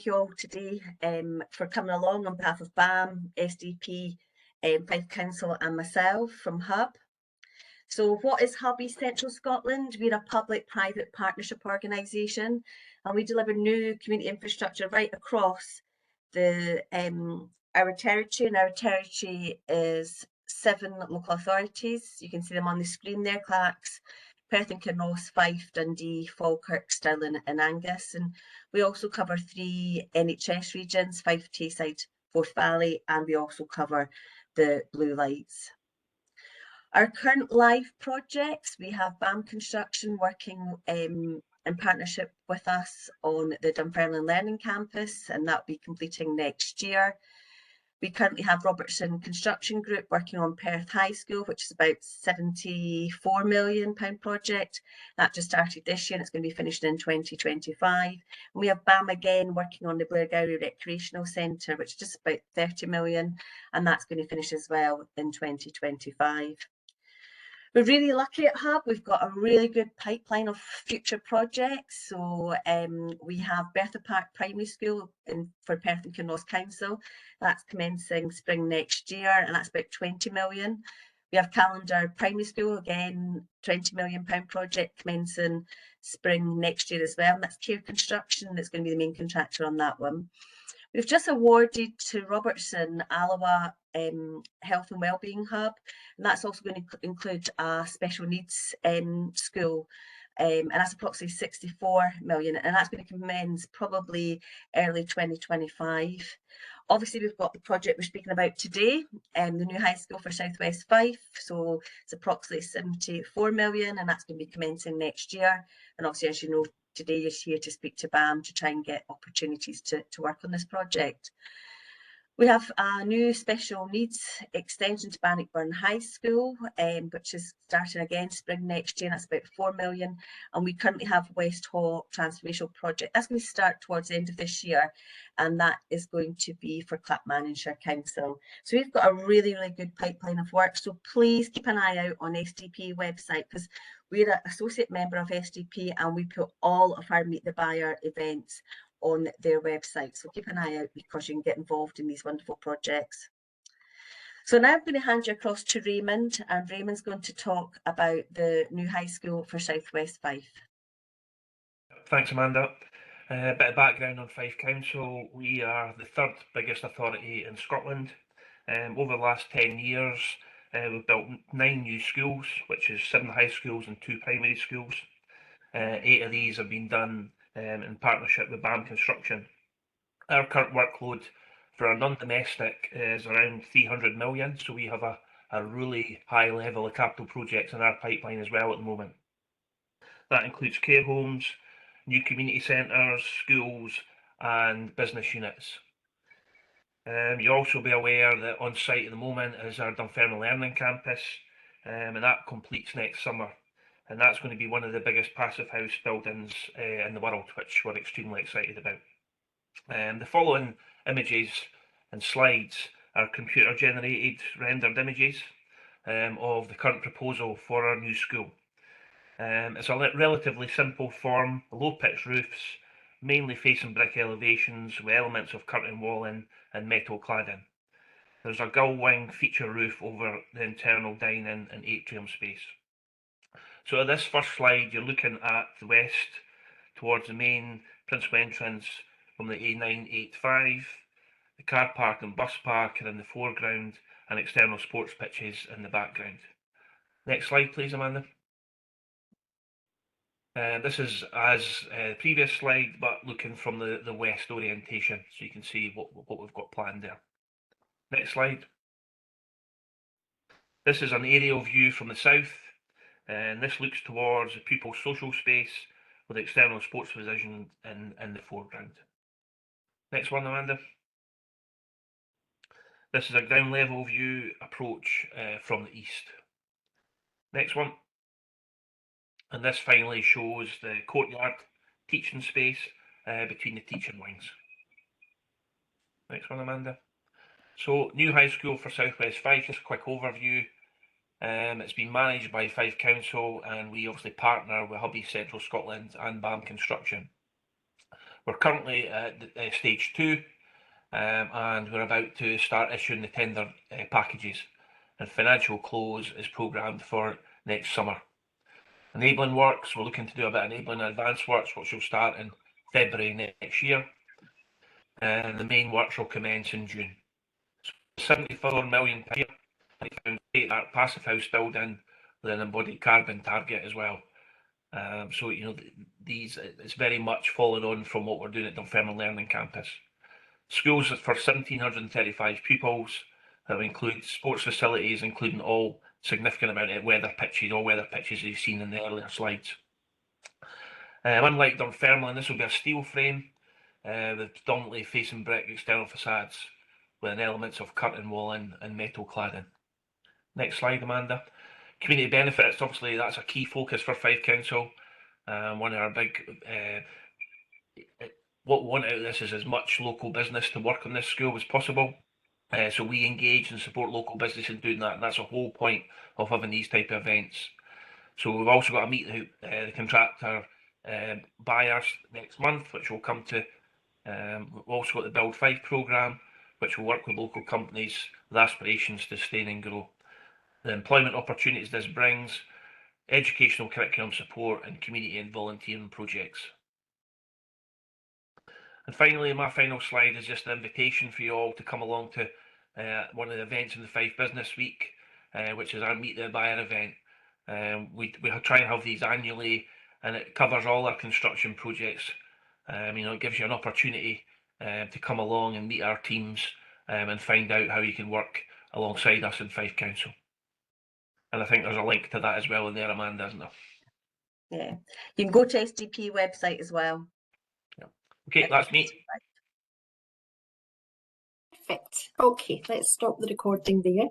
you all today for coming along on behalf of BAM, SDP, Fife Council and myself from hub. So what is hubEC Central Scotland? We're a public-private partnership organisation and we deliver new community infrastructure right across our territory, and our territory is 7 local authorities. You can see them on the screen there: Clacks, Perth and Kinross, Fife, Dundee, Falkirk, Stirling and Angus. And we also cover 3 NHS regions: Fife, Tayside, Forth Valley, and we also cover the Blue Lights. Our current live projects, we have BAM Construction working in partnership with us on the Dunfermline Learning Campus, and that will be completing next year. We currently have Robertson Construction Group working on Perth High School, which is about £74 million project. That just started this year and it's going to be finished in 2025. And we have BAM again working on the Blairgowrie Recreational Centre, which is just about 30 million, and that's going to finish as well in 2025. We're really lucky at hub. We've got a really good pipeline of future projects. So we have Bertha Park Primary School for Perth and Kinross Council. That's commencing spring next year, and that's about 20 million. We have Calendar Primary School, again, £20 million project commencing spring next year as well. And that's Care Construction that's going to be the main contractor on that one. We've just awarded to Robertson Alloa Health and Wellbeing Hub, and that's also going to include a special needs school, and that's approximately 64 million, and that's going to commence probably early 2025. Obviously, we've got the project we're speaking about today, the new high school for South West Fife, so it's approximately 74 million, and that's going to be commencing next year. And obviously, as you know, today is here to speak to BAM to try and get opportunities to work on this project. We have a new special needs extension to Bannockburn High School, which is starting again spring next year, and that's about 4 million. And we currently have West Hall Transformational Project. That's going to start towards the end of this year, and that is going to be for Clackmannanshire Council. So we've got a really, really good pipeline of work. So please keep an eye out on SDP website, because we're an associate member of SDP and we put all of our Meet the Buyer events on their website. So keep an eye out, because you can get involved in these wonderful projects. So now I'm going to hand you across to Raymond, and Raymond's going to talk about the new high school for South West Fife. Thanks, Amanda. A bit of background on Fife Council. We are the 3rd biggest authority in Scotland. Over the last 10 years, we've built 9 new schools, which is 7 high schools and 2 primary schools. 8 of these have been done in partnership with BAM Construction. Our current workload for our non-domestic is around 300 million, so we have a really high level of capital projects in our pipeline as well at the moment. That includes care homes, new community centres, schools and business units. You'll also be aware that on site at the moment is our Dunfermline Learning Campus, and that completes next summer. And that's going to be one of the biggest passive house buildings in the world, which we're extremely excited about. The following images and slides are computer-generated rendered images of the current proposal for our new school. It's a relatively simple form, low-pitched roofs, mainly facing brick elevations with elements of curtain walling and metal cladding. There's a gull wing feature roof over the internal dining and atrium space. So at this first slide, you're looking at the west towards the main principal entrance from the A985. The car park and bus park are in the foreground, and external sports pitches in the background. Next slide, please, Amanda. This is as the previous slide, but looking from the west orientation, so you can see what we've got planned there. Next slide. This is an aerial view from the south, and this looks towards the pupil social space with external sports position in the foreground. Next one, Amanda. This is a ground level view approach from the east. Next one. And this finally shows the courtyard teaching space between the teaching wings. Next one, Amanda. So, new high school for South West Fife, just a quick overview. It's been managed by Fife Council, and we obviously partner with hubEC Central Scotland and BAM Construction. We're currently at stage 2, and we're about to start issuing the tender packages, and financial close is programmed for next summer. Enabling works, we're looking to do a bit of enabling advanced works, which will start in February next year, and the main works will commence in June. So £74 million per year, that passive house building with an embodied carbon target as well. So you know, it's very much followed on from what we're doing at Dunfermline Learning Campus. Schools for 1,735 pupils that include sports facilities, including all significant amount of weather pitches, all weather pitches you've seen in the earlier slides. Unlike Dunfermline, this will be a steel frame with predominantly facing brick external facades with elements of curtain walling and metal cladding. Next slide, Amanda. Community benefits, obviously that's a key focus for Fife Council. One of our big, what we want out of this is as much local business to work on this school as possible. So we engage and support local business in doing that, and that's the whole point of having these type of events. So we've also got to meet the contractor buyers next month, which will come to. We've also got the Build Fife programme, which will work with local companies with aspirations to sustain and grow. The employment opportunities this brings, educational curriculum support, and community and volunteering projects. And finally, my final slide is just an invitation for you all to come along to one of the events in the Fife Business Week, which is our Meet the Buyer event. We try and have these annually, and it covers all our construction projects. You know, it gives you an opportunity to come along and meet our teams and find out how you can work alongside us in Fife Council. And I think there's a link to that as well in there, Amanda, isn't there? Yeah, you can go to SDP website as well. Yeah. Okay, that's me. Perfect. Okay, let's stop the recording there.